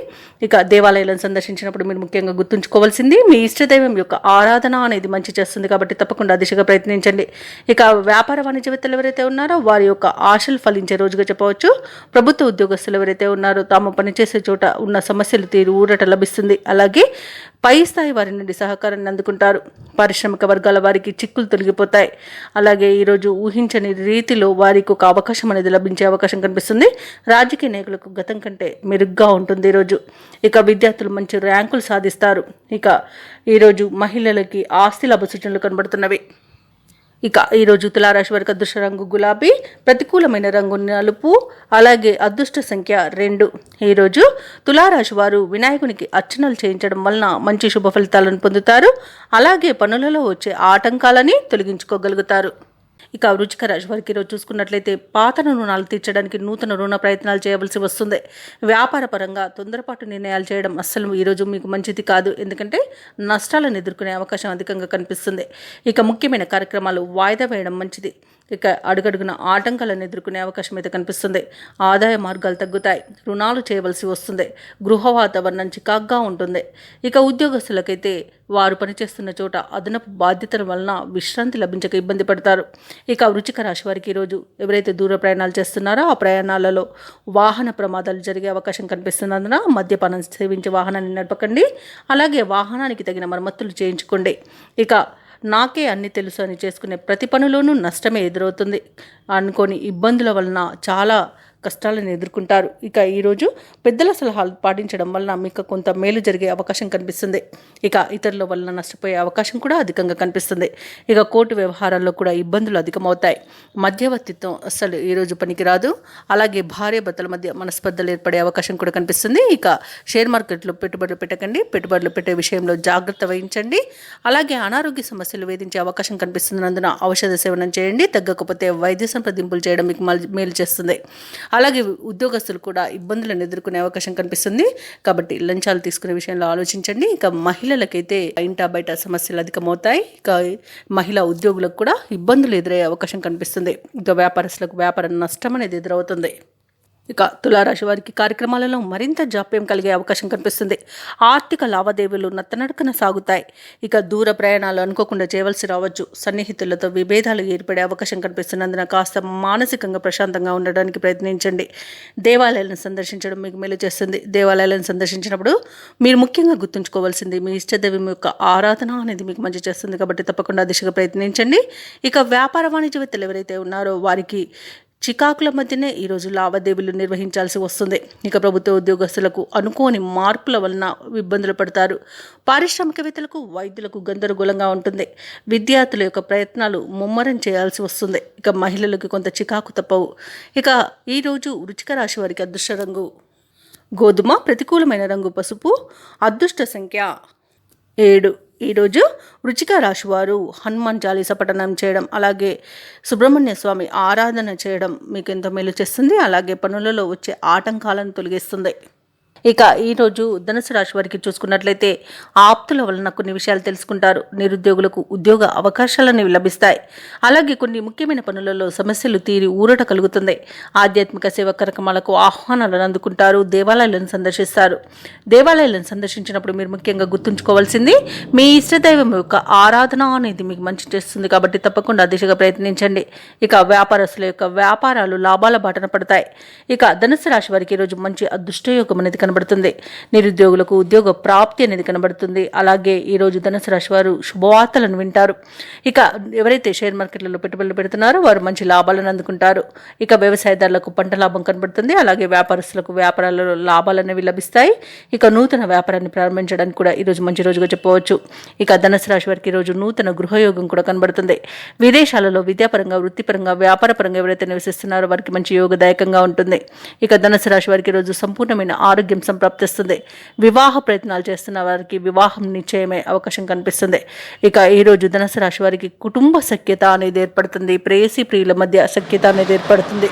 ఇక దేవాలయాలను సందర్శించినప్పుడు మీరు ముఖ్యంగా గుర్తుంచుకోవాల్సింది మీ ఇష్టదైవం యొక్క ఆరాధన అనేది మంచి చేస్తుంది. కాబట్టి తప్పకుండా దిశగా ప్రయత్నించండి. ఇక వ్యాపార వాణిజ్యవేత్తలు ఎవరైతే ఉన్నారో వారి యొక్క ఆశలు ఫలించే రోజుగా చెప్పవచ్చు. ప్రభుత్వ ఉద్యోగస్తులు ఎవరైతే ఉన్నారో తాము పనిచేసే చోట ఉన్న సమస్యలు తీరు ఊరట లభిస్తుంది. అలాగే పై స్థాయి వారి నుండి సహకారాన్ని అందుకుంటారు. పారిశ్రామిక వర్గాల వారికి చిక్కులు తొలగిపోతాయి. అలాగే ఈరోజు ఊహించని రీతిలో వారికి ఒక అవకాశం అనేది లభించే అవకాశం కనిపిస్తుంది. రాజకీయ నాయకులకు గతం కంటే మెరుగ్గా ఉంటుంది ఈరోజు. ఇక విద్యార్థులు మంచి ర్యాంకులు సాధిస్తారు. ఇక ఈరోజు మహిళలకి ఆస్తి లాభ సూచనలు కనబడుతున్నవి. ఇక ఈరోజు తులారాశి వారికి అదృష్ట రంగు గులాబీ, ప్రతికూలమైన రంగు నలుపు, అలాగే అదృష్ట సంఖ్య 2. ఈరోజు తులారాశి వారు వినాయకునికి అర్చనలు చేయించడం వలన మంచి శుభ ఫలితాలను పొందుతారు. అలాగే పనులలో వచ్చే ఆటంకాలని తొలగించుకోగలుగుతారు. ఇక వృశ్చిక రాశి వారికి ఈరోజు చూసుకున్నట్లయితే పాత రుణాలు తీర్చడానికి నూతన రుణ ప్రయత్నాలు చేయవలసి వస్తుంది. వ్యాపార పరంగా తొందరపాటు నిర్ణయాలు చేయడం అస్సలు ఈరోజు మీకు మంచిది కాదు. ఎందుకంటే నష్టాలను ఎదుర్కొనే అవకాశం అధికంగా కనిపిస్తుంది. ఇక ముఖ్యమైన కార్యక్రమాలు వాయిదా వేయడం మంచిది. ఇక అడుగడుగున ఆటంకాలను ఎదుర్కొనే అవకాశం అయితే కనిపిస్తుంది. ఆదాయ మార్గాలు తగ్గుతాయి. రుణాలు చేయవలసి వస్తుంది. గృహ వాతావరణం చికాగ్గా ఉంటుంది. ఇక ఉద్యోగస్తులకైతే వారు పనిచేస్తున్న చోట అదనపు బాధ్యతల వలన విశ్రాంతి లభించక ఇబ్బంది పడతారు. ఇక వృశ్చిక రాశి వారికి ఈరోజు ఎవరైతే దూర ప్రయాణాలు చేస్తున్నారో ఆ ప్రయాణాలలో వాహన ప్రమాదాలు జరిగే అవకాశం కనిపిస్తున్నందున మద్యపానం సేవించి వాహనాన్ని నడపకండి. అలాగే వాహనానికి తగిన మరమ్మతులు చేయించుకోండి. ఇక నాకే అన్ని తెలుసు అని చేసుకునే ప్రతి పనిలోనూ నష్టమే ఎదురవుతుంది. అనుకోని ఇబ్బందుల వలన చాలా కష్టాలను ఎదుర్కొంటారు. ఇక ఈరోజు పెద్దల సలహాలు పాటించడం వలన మీకు కొంత మేలు జరిగే అవకాశం కనిపిస్తుంది. ఇక ఇతరుల వలన నష్టపోయే అవకాశం కూడా అధికంగా కనిపిస్తుంది. ఇక కోర్టు వ్యవహారాల్లో కూడా ఇబ్బందులు అధికమవుతాయి. మధ్యవర్తిత్వం అస్సలు ఈరోజు పనికిరాదు. అలాగే భార్యాభర్తల మధ్య మనస్పర్ధలు ఏర్పడే అవకాశం కూడా కనిపిస్తుంది. ఇక షేర్ మార్కెట్లో పెట్టుబడులు పెట్టకండి. పెట్టుబడులు పెట్టే విషయంలో జాగ్రత్త వహించండి. అలాగే అనారోగ్య సమస్యలు వేధించే అవకాశం కనిపిస్తున్నందున ఔషధ సేవనం చేయండి. తగ్గకపోతే వైద్య సంప్రదింపులు చేయడం మీకు మేలు చేస్తుంది. అలాగే ఉద్యోగస్తులు కూడా ఇబ్బందులను ఎదుర్కొనే అవకాశం కనిపిస్తుంది. కాబట్టి లంచాలు తీసుకునే విషయంలో ఆలోచించండి. ఇక మహిళలకైతే ఇంటా బయట సమస్యలు అధికమవుతాయి. ఇక మహిళా ఉద్యోగులకు కూడా ఇబ్బందులు ఎదురయ్యే అవకాశం కనిపిస్తుంది. ఇక వ్యాపారస్తులకు వ్యాపార నష్టం అనేది ఎదురవుతుంది. ఇక తులారాశి వారికి కార్యక్రమాలలో మరింత జాప్యం కలిగే అవకాశం కనిపిస్తుంది. ఆర్థిక లావాదేవీలు నత్తనడకన సాగుతాయి. ఇక దూర ప్రయాణాలు అనుకోకుండా చేయవలసి రావచ్చు. సన్నిహితులతో విభేదాలు ఏర్పడే అవకాశం కనిపిస్తున్నందున కాస్త మానసికంగా ప్రశాంతంగా ఉండడానికి ప్రయత్నించండి. దేవాలయాలను సందర్శించడం మీకు మేలు చేస్తుంది. దేవాలయాలను సందర్శించినప్పుడు మీరు ముఖ్యంగా గుర్తుంచుకోవాల్సింది మీ ఇష్టదైవం యొక్క ఆరాధన అనేది మీకు మంచి చేస్తుంది. కాబట్టి తప్పకుండా దిశగా ప్రయత్నించండి. ఇక వ్యాపార వాణిజ్యవేత్తలు ఎవరైతే ఉన్నారో వారికి చికాకుల మధ్యనే ఈరోజు లావాదేవీలు నిర్వహించాల్సి వస్తుంది. ఇక ప్రభుత్వ ఉద్యోగస్తులకు అనుకోని మార్పుల వలన ఇబ్బందులు పడతారు. పారిశ్రామికవేత్తలకు వైద్యులకు గందరగోళంగా ఉంటుంది. విద్యార్థుల యొక్క ప్రయత్నాలు ముమ్మరం చేయాల్సి వస్తుంది. ఇక మహిళలకు కొంత చికాకు తప్పవు. ఇక ఈరోజు వృశ్చిక రాశి వారికి అదృష్ట రంగు గోధుమ, ప్రతికూలమైన రంగు పసుపు, అదృష్ట సంఖ్య 7. ఈరోజు వృశ్చిక రాశి వారు హనుమాన్ చాలీస పఠనం చేయడం, అలాగే సుబ్రహ్మణ్య స్వామి ఆరాధన చేయడం మీకు ఎంతో మేలు చేస్తుంది. అలాగే పనులలో వచ్చే ఆటంకాలను తొలగిస్తుంది. ఇక ఈరోజు ధనుసు రాశి వారికి చూసుకున్నట్లయితే ఆప్తుల వలన కొన్ని విషయాలు తెలుసుకుంటారు. నిరుద్యోగులకు ఉద్యోగ అవకాశాలను లభిస్తాయి. అలాగే కొన్ని ముఖ్యమైన పనులలో సమస్యలు తీరి ఊరట కలుగుతుంది. ఆధ్యాత్మిక సేవా కార్యక్రమాలకు ఆహ్వానాలను అందుకుంటారు. దేవాలయాలను సందర్శిస్తారు. దేవాలయాలను సందర్శించినప్పుడు మీరు ముఖ్యంగా గుర్తుంచుకోవాల్సింది మీ ఇష్టదైవం యొక్క ఆరాధన అనేది మీకు మంచి చేస్తుంది. కాబట్టి తప్పకుండా దిశగా ప్రయత్నించండి. ఇక వ్యాపారస్తుల యొక్క వ్యాపారాలు లాభాల బాటన పడతాయి. ఇక ధనుసు రాశి వారికి ఈరోజు మంచి అదృష్టయోగం అనేది కనబడుతుంది. నిరుద్యోగులకు ఉద్యోగ ప్రాప్తి అనేది కనబడుతుంది. అలాగే ఈరోజు ధనుసు రాశి వారు శుభవార్తలను వింటారు. ఇక ఎవరైతే షేర్ మార్కెట్లలో పెట్టుబడులు పెడుతున్నారో వారు మంచి లాభాలను అందుకుంటారు. ఇక వ్యవసాయదారులకు పంట లాభం కనబడుతుంది. అలాగే వ్యాపారస్తులకు వ్యాపారాలలో లాభాలు అనేవి లభిస్తాయి. ఇక నూతన వ్యాపారాన్ని ప్రారంభించడానికి కూడా ఈరోజు మంచి రోజుగా చెప్పవచ్చు. ఇక ధనుసు రాశి వారికి ఈరోజు నూతన గృహయోగం కూడా కనబడుతుంది. విదేశాలలో విద్యాపరంగా, వృత్తిపరంగా, వ్యాపారపరంగా ఎవరైతే నివసిస్తున్నారో వారికి మంచి యోగదాయకంగా ఉంటుంది. ఇక ధనుసు రాశి వారికి ఈరోజు సంపూర్ణమైన ఆరోగ్యం సంప్రాప్తిస్తుంది. వివాహ ప్రయత్నాలు చేస్తున్న వారికి వివాహం నిశ్చయమే అవకాశం కనిపిస్తుంది. ఇక ఈరోజు ధనుసు రాశి వారికి కుటుంబ సఖ్యత అనేది ఏర్పడుతుంది. ప్రేయసి ప్రియుల మధ్య సఖ్యత అనేది ఏర్పడుతుంది.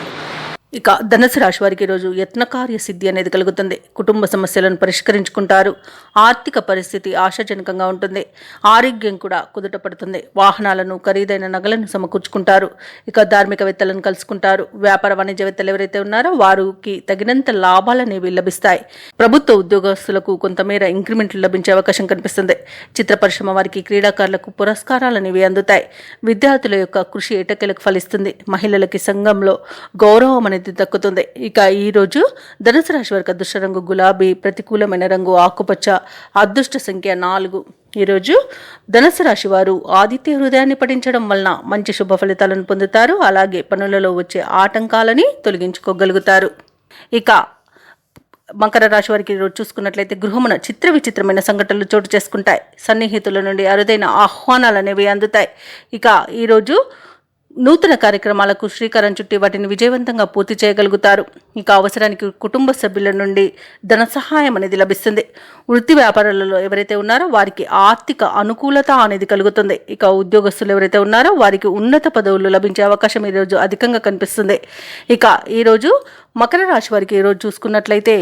ఇక ధనుసు రాశి వారికి ఈరోజు యత్నకార్య సిద్ధి అనేది కలుగుతుంది. కుటుంబ సమస్యలను పరిష్కరించుకుంటారు. ఆర్థిక పరిస్థితి ఆశాజనకంగా ఉంటుంది. ఆరోగ్యం కూడా కుదుట పడుతుంది. వాహనాలను, ఖరీదైన నగలను సమకూర్చుకుంటారు. ఇక ధార్మికవేత్తలను కలుసుకుంటారు. వ్యాపార వాణిజ్యవేత్తలు ఎవరైతే ఉన్నారో వారికి తగినంత లాభాలనేవి లభిస్తాయి. ప్రభుత్వ ఉద్యోగస్తులకు కొంతమేర ఇంక్రిమెంట్లు లభించే అవకాశం కనిపిస్తుంది. చిత్ర పరిశ్రమ వారికి, క్రీడాకారులకు పురస్కారాలు అనేవి అందుతాయి. విద్యార్థుల యొక్క కృషి ఎటకెలకు ఫలిస్తుంది. మహిళలకి సంఘంలో గౌరవం అనేది దక్కుతుంది. ఇక ఈరోజు ధనుసు రాశి వారికి అదృష్ట రంగు గులాబీ, ప్రతికూలమైన రంగు ఆకుపచ్చ, అదృష్ట సంఖ్య 4. ఈరోజు ధనుసు రాశి వారు ఆదిత్య హృదయాన్ని పఠించడం వలన మంచి శుభ ఫలితాలను పొందుతారు. అలాగే పనులలో వచ్చే ఆటంకాలని తొలగించుకోగలుగుతారు. ఇక మకర రాశి వారికి ఈరోజు చూసుకున్నట్లయితే గృహమున చిత్ర విచిత్రమైన సంఘటనలు చోటు చేసుకుంటాయి. సన్నిహితుల నుండి అరుదైన ఆహ్వానాలు అనేవి అందుతాయి. ఇక ఈరోజు నూతన కార్యక్రమాలకు శ్రీకారం చుట్టి వాటిని విజయవంతంగా పూర్తి చేయగలుగుతారు. ఇక అవసరానికి కుటుంబ సభ్యుల నుండి ధన సహాయం అనేది లభిస్తుంది. వృత్తి వ్యాపారాలలో ఎవరైతే ఉన్నారో వారికి ఆర్థిక అనుకూలత అనేది కలుగుతుంది. ఇక ఉద్యోగస్తులు ఎవరైతే ఉన్నారో వారికి ఉన్నత పదవులు లభించే అవకాశం ఈరోజు అధికంగా కనిపిస్తుంది. ఇక ఈరోజు మకర రాశి వారికి ఈరోజు చూసుకున్నట్లయితే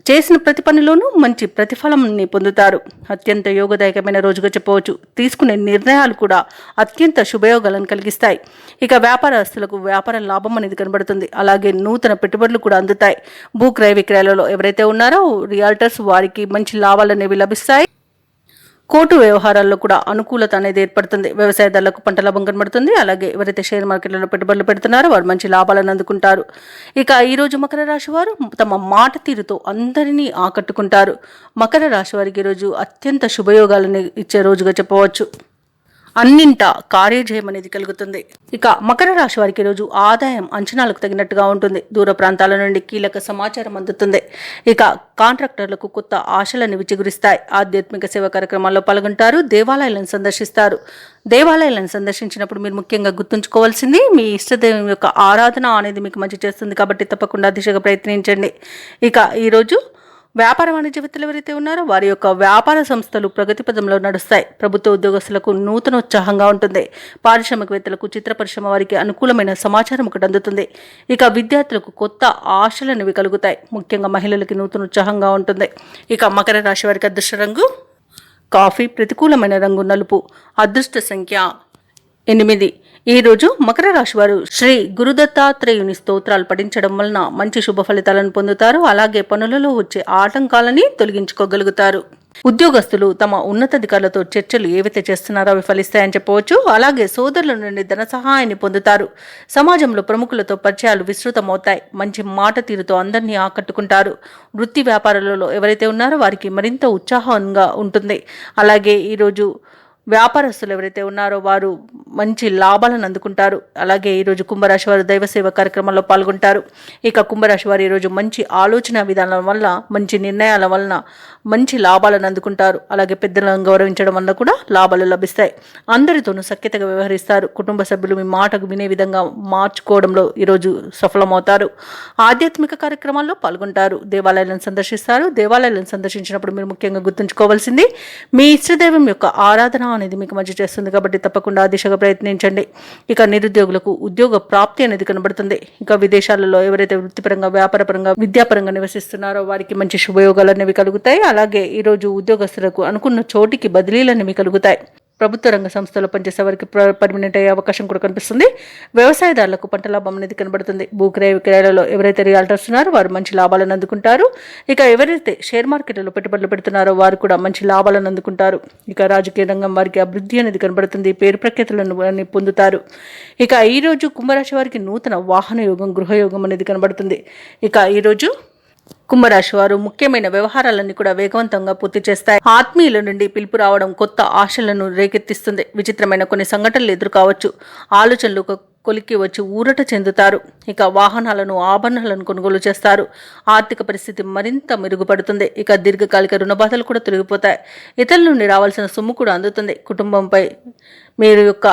చేసిన ప్రతి పనిలోనూ మంచి ప్రతిఫలాన్ని పొందుతారు. అత్యంత యోగదాయకమైన రోజుగా చెప్పవచ్చు. తీసుకునే నిర్ణయాలు కూడా అత్యంత శుభయోగాలను కలిగిస్తాయి. ఇక వ్యాపారస్తులకు వ్యాపార లాభం అనేది కనబడుతుంది. అలాగే నూతన పెట్టుబడులు కూడా అందుతాయి. భూ క్రయ విక్రయాలలో ఎవరైతే ఉన్నారో రియాల్టర్స్ వారికి మంచి లాభాలు అనేవి లభిస్తాయి. కోర్టు వ్యవహారాల్లో కూడా అనుకూలత అనేది ఏర్పడుతుంది. వ్యవసాయదారులకు పంట లాభం కనబడుతుంది. అలాగే ఎవరైతే షేర్ మార్కెట్లలో పెట్టుబడులు పెడుతున్నారో వారు మంచి లాభాలను అందుకుంటారు. ఇక ఈరోజు మకర రాశి వారు తమ మాట తీరుతో అందరినీ ఆకట్టుకుంటారు. మకర రాశి వారికి ఈరోజు అత్యంత శుభయోగాలను ఇచ్చే రోజుగా చెప్పవచ్చు. అన్నింట కార్యజయం అనేది కలుగుతుంది. ఇక మకర రాశి వారికి ఈరోజు ఆదాయం అంచనాలకు తగినట్టుగా ఉంటుంది. దూర ప్రాంతాల నుండి కీలక సమాచారం అందుతుంది. ఇక కాంట్రాక్టర్లకు కొత్త ఆశలను విచిగురిస్తాయి. ఆధ్యాత్మిక సేవా కార్యక్రమాల్లో పాల్గొంటారు. దేవాలయాలను సందర్శిస్తారు. దేవాలయాలను సందర్శించినప్పుడు మీరు ముఖ్యంగా గుర్తుంచుకోవాల్సింది మీ ఇష్టదైవం యొక్క ఆరాధన అనేది మీకు మంచి చేస్తుంది. కాబట్టి తప్పకుండా దిశగా ప్రయత్నించండి. ఇక ఈరోజు వ్యాపార వాణిజ్యవేత్తలు ఎవరైతే ఉన్నారో వారి యొక్క వ్యాపార సంస్థలు ప్రగతి పదంలో నడుస్తాయి. ప్రభుత్వ ఉద్యోగస్తులకు నూతనోత్సాహంగా ఉంటుంది. పారిశ్రామికవేత్తలకు, చిత్ర పరిశ్రమ వారికి అనుకూలమైన సమాచారం ఒకటి అందుతుంది. ఇక విద్యార్థులకు కొత్త ఆశలనేవి కలుగుతాయి. ముఖ్యంగా మహిళలకి నూతనోత్సాహంగా ఉంటుంది. ఇక మకర రాశి వారికి అదృష్ట రంగు కాఫీ, ప్రతికూలమైన రంగు నలుపు, అదృష్ట సంఖ్య 8. ఈ రోజు మకర రాశి వారు శ్రీ గురుదత్తాత్రేయుని స్తోత్రాలు పఠించడం వలన మంచి శుభ ఫలితాలను పొందుతారు. అలాగే పనులలో వచ్చే ఆటంకాలని తొలగించుకోగలుగుతారు. ఉద్యోగస్తులు తమ ఉన్నతాధికారులతో చర్చలు ఏవైతే చేస్తున్నారో అవి ఫలిస్తాయని చెప్పవచ్చు. అలాగే సోదరుల నుండి ధన సహాయాన్ని పొందుతారు. సమాజంలో ప్రముఖులతో పరిచయాలు విస్తృతమవుతాయి. మంచి మాట తీరుతో అందరినీ ఆకట్టుకుంటారు. వృత్తి వ్యాపారాలలో ఎవరైతే ఉన్నారో వారికి మరింత ఉత్సాహంగా ఉంటుంది. అలాగే ఈరోజు వ్యాపారస్తులు ఎవరైతే ఉన్నారో వారు మంచి లాభాలను అందుకుంటారు. అలాగే ఈరోజు కుంభరాశి వారు దైవ సేవ కార్యక్రమాల్లో పాల్గొంటారు. ఇక కుంభరాశి వారు ఈరోజు మంచి ఆలోచన విధానం వల్ల, మంచి నిర్ణయాల వలన మంచి లాభాలను అందుకుంటారు. అలాగే పెద్దలను గౌరవించడం వల్ల కూడా లాభాలు లభిస్తాయి. అందరితోనూ సఖ్యతగా వ్యవహరిస్తారు. కుటుంబ సభ్యులు మీ మాటకు వినే విధంగా మార్చుకోవడంలో ఈరోజు సఫలమవుతారు. ఆధ్యాత్మిక కార్యక్రమాల్లో పాల్గొంటారు. దేవాలయాలను సందర్శిస్తారు. దేవాలయాలను సందర్శించినప్పుడు మీరు ముఖ్యంగా గుర్తుంచుకోవాల్సింది మీ ఇష్టదైవం యొక్క ఆరాధన అనేది మీకు మంచి చేస్తుంది. కాబట్టి తప్పకుండా ఆ దిశగా ప్రయత్నించండి. ఇక నిరుద్యోగులకు ఉద్యోగ ప్రాప్తి అనేది కనబడుతుంది. ఇక విదేశాలలో ఎవరైతే వృత్తిపరంగా, వ్యాపారపరంగా, విద్యాపరంగా నివసిస్తున్నారో వారికి మంచి శుభయోగాలు అనేవి కలుగుతాయి. అలాగే ఈరోజు ఉద్యోగస్తులకు అనుకున్న చోటికి బదిలీలు అనేవి కలుగుతాయి. ప్రభుత్వ రంగ సంస్థలో పనిచేసే వారికి పర్మనెంట్ అయ్యే అవకాశం కూడా కనిపిస్తుంది. వ్యవసాయదారులకు పంట లాభం అనేది కనబడుతుంది. భూక్రయ విక్రయాలలో ఎవరైతే రియాల్టర్స్ ఉన్నారో వారు మంచి లాభాలను అందుకుంటారు. ఇక ఎవరైతే షేర్ మార్కెట్లో పెట్టుబడులు పెడుతున్నారో వారు కూడా మంచి లాభాలను అందుకుంటారు. ఇక రాజకీయ రంగం వారికి అభివృద్ధి అనేది కనబడుతుంది. పేరు ప్రఖ్యాతులను పొందుతారు. ఇక ఈరోజు కుంభరాశి వారికి నూతన వాహన యోగం, గృహయోగం అనేది కనబడుతుంది. ఇక ఈరోజు కుంభరాశి వారు ముఖ్యమైన వ్యవహారాలన్నీ కూడా వేగవంతంగా పూర్తి చేస్తాయి. ఆత్మీయుల నుండి పిలుపు రావడం కొత్త ఆశలను రేకెత్తిస్తుంది. విచిత్రమైన కొన్ని సంఘటనలు ఎదురు కావచ్చు. ఆలోచనలు కొలిక్కి వచ్చి ఊరట చెందుతారు. ఇక వాహనాలను, ఆభరణాలను కొనుగోలు చేస్తారు. ఆర్థిక పరిస్థితి మరింత మెరుగుపడుతుంది. ఇక దీర్ఘకాలిక రుణ బాధలు కూడా తొలగిపోతాయి. ఇతరుల నుండి రావాల్సిన సొమ్ము కూడా అందుతుంది. కుటుంబంపై మీరు యొక్క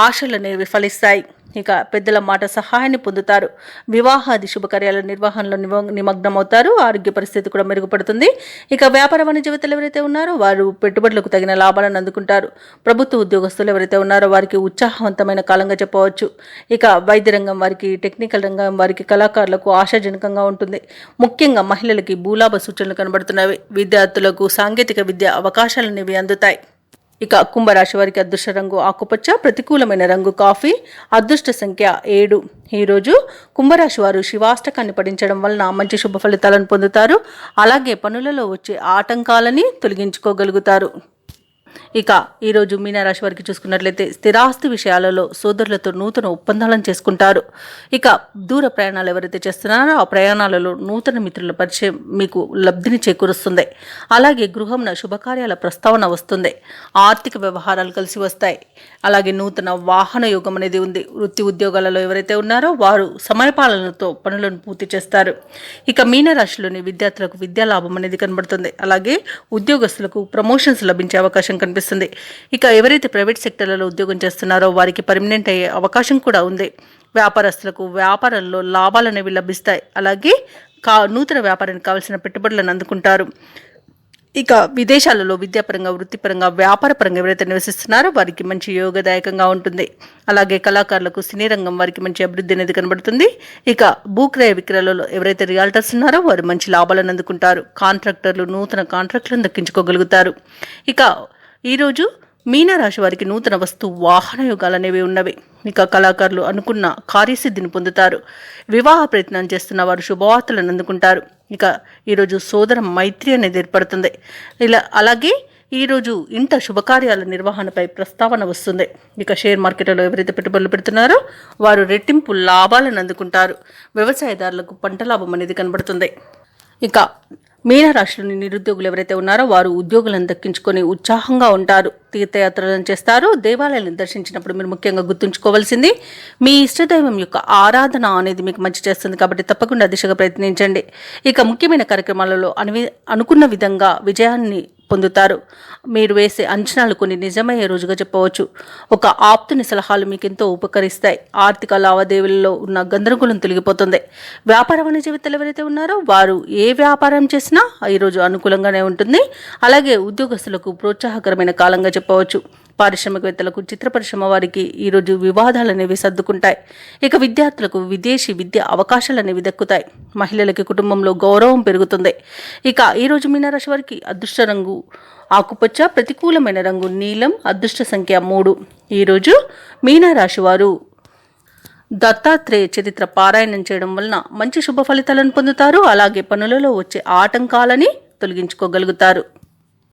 ఆశలు అనేవి ఫలిస్తాయి. ఇక పెద్దల మాట సహాయాన్ని పొందుతారు. వివాహాది శుభకార్యాల నిర్వహణలో నిమగ్నమవుతారు. ఆరోగ్య పరిస్థితి కూడా మెరుగుపడుతుంది. ఇక వ్యాపార వాణిజ్యవేత్తలు ఎవరైతే ఉన్నారో వారు పెట్టుబడులకు తగిన లాభాలను అందుకుంటారు. ప్రభుత్వ ఉద్యోగస్తులు ఎవరైతే ఉన్నారో వారికి ఉత్సాహవంతమైన కాలంగా చెప్పవచ్చు. ఇక వైద్య రంగం వారికి, టెక్నికల్ రంగం వారికి, కళాకారులకు ఆశాజనకంగా ఉంటుంది. ముఖ్యంగా మహిళలకి భూలాభ సూచనలు కనబడుతున్నవి. విద్యార్థులకు సాంకేతిక విద్య అవకాశాలనేవి అందుతాయి. ఇక కుంభరాశి వారికి అదృష్ట రంగు ఆకుపచ్చ, ప్రతికూలమైన రంగు కాఫీ, అదృష్ట సంఖ్య 7. ఈరోజు కుంభరాశి వారు శివాష్టకాన్ని పఠించడం వలన మంచి శుభ ఫలితాలను పొందుతారు. అలాగే పనులలో వచ్చే ఆటంకాలని తొలగించుకోగలుగుతారు. ఇక ఈరోజు మీనరాశి వారికి చూసుకున్నట్లయితే స్థిరాస్తి విషయాలలో సోదరులతో నూతన ఒప్పందాలను చేసుకుంటారు. ఇక దూర ప్రయాణాలు ఎవరైతే చేస్తున్నారో ఆ ప్రయాణాలలో నూతన మిత్రుల పరిచయం మీకు లబ్ధిని చేకూరుస్తుంది. అలాగే గృహంన శుభకార్యాల ప్రస్తావన వస్తుంది. ఆర్థిక వ్యవహారాలు కలిసి వస్తాయి. అలాగే నూతన వాహన యోగం అనేది ఉంది. వృత్తి ఉద్యోగాలలో ఎవరైతే ఉన్నారో వారు సమయపాలనతో పనులను పూర్తి చేస్తారు. ఇక మీనరాశిలోని విద్యార్థులకు విద్యా లాభం అనేది కనబడుతుంది. అలాగే ఉద్యోగస్తులకు ప్రమోషన్స్ లభించే అవకాశం కనిపిస్తుంది. ఇక ఎవరైతే ప్రైవేట్ సెక్టర్లలో ఉద్యోగం చేస్తున్నారో వారికి పర్మనెంట్ అయ్యే అవకాశం కూడా ఉంది. వ్యాపారస్తులకు వ్యాపారంలో లాభాలు అనేవి లభిస్తాయి. అలాగే నూతన వ్యాపారానికి కావాల్సిన పెట్టుబడులను అందుకుంటారు. ఇక విదేశాలలో విద్యాపరంగా, వృత్తిపరంగా, వ్యాపారపరంగా ఎవరైతే నివసిస్తున్నారో వారికి మంచి యోగదాయకంగా ఉంటుంది. అలాగే కళాకారులకు, సినీ రంగం వారికి మంచి అభివృద్ధి అనేది కనబడుతుంది. ఇక భూక్రయ విక్రయాలలో ఎవరైతే రియాల్టర్స్ ఉన్నారో వారు మంచి లాభాలను అందుకుంటారు. కాంట్రాక్టర్లు నూతన కాంట్రాక్టులను దక్కించుకోగలుగుతారు. ఇక ఈరోజు మీనరాశి వారికి నూతన వస్తు వాహన యోగాలు అనేవి ఉన్నవి. ఇక కళాకారులు అనుకున్న కార్యసిద్ధిని పొందుతారు. వివాహ ప్రయత్నం చేస్తున్న వారు శుభవార్తలను అందుకుంటారు. ఇక ఈరోజు సోదర మైత్రి అనేది ఏర్పడుతుంది. అలాగే ఈరోజు ఇంట శుభకార్యాల నిర్వహణపై ప్రస్తావన వస్తుంది. ఇక షేర్ మార్కెట్లో ఎవరైతే పెట్టుబడులు పెడుతున్నారో వారు రెట్టింపు లాభాలను అందుకుంటారు. వ్యవసాయదారులకు పంట లాభం అనేది కనబడుతుంది. ఇక మీనరాశిలోని నిరుద్యోగులు ఎవరైతే ఉన్నారో వారు ఉద్యోగులను దక్కించుకొని ఉత్సాహంగా ఉంటారు. తీర్థయాత్రలను చేస్తారు. దేవాలయాలను దర్శించినప్పుడు మీరు ముఖ్యంగా గుర్తుంచుకోవాల్సింది మీ ఇష్టదైవం యొక్క ఆరాధన అనేది మీకు మంచి చేస్తుంది. కాబట్టి తప్పకుండా దిశగా ప్రయత్నించండి. ఇక ముఖ్యమైన కార్యక్రమాలలో అనుకున్న విధంగా విజయాన్ని పొందుతారు. మీరు వేసే అంచనాలు కొన్ని నిజమయ్యే రోజుగా చెప్పవచ్చు. ఒక ఆప్తుని సలహాలు మీకు ఎంతో ఉపకరిస్తాయి. ఆర్థిక లావాదేవీలలో ఉన్న గందరగోళం తొలగిపోతుంది. వ్యాపార వాణిజ్యవేత్తలు ఎవరైతే ఉన్నారో వారు ఏ వ్యాపారం చేసినా ఈరోజు అనుకూలంగానే ఉంటుంది. అలాగే ఉద్యోగస్తులకు ప్రోత్సాహకరమైన కాలంగా చెప్పవచ్చు. పారిశ్రామికవేత్తలకు, చిత్ర పరిశ్రమ వారికి ఈరోజు వివాదాలు అనేవి సర్దుకుంటాయి. ఇక విద్యార్థులకు విదేశీ విద్య అవకాశాలు అనేవి దక్కుతాయి. మహిళలకి కుటుంబంలో గౌరవం పెరుగుతుంది. ఇక ఈరోజు మీనరాశి వారికి అదృష్ట రంగు ఆకుపచ్చ, ప్రతికూలమైన రంగు నీలం, అదృష్ట సంఖ్య 3. ఈరోజు మీనరాశి వారు దత్తాత్రేయ చరిత్ర పారాయణం చేయడం వలన మంచి శుభ ఫలితాలను పొందుతారు. అలాగే పనులలో వచ్చే ఆటంకాలని తొలగించుకోగలుగుతారు.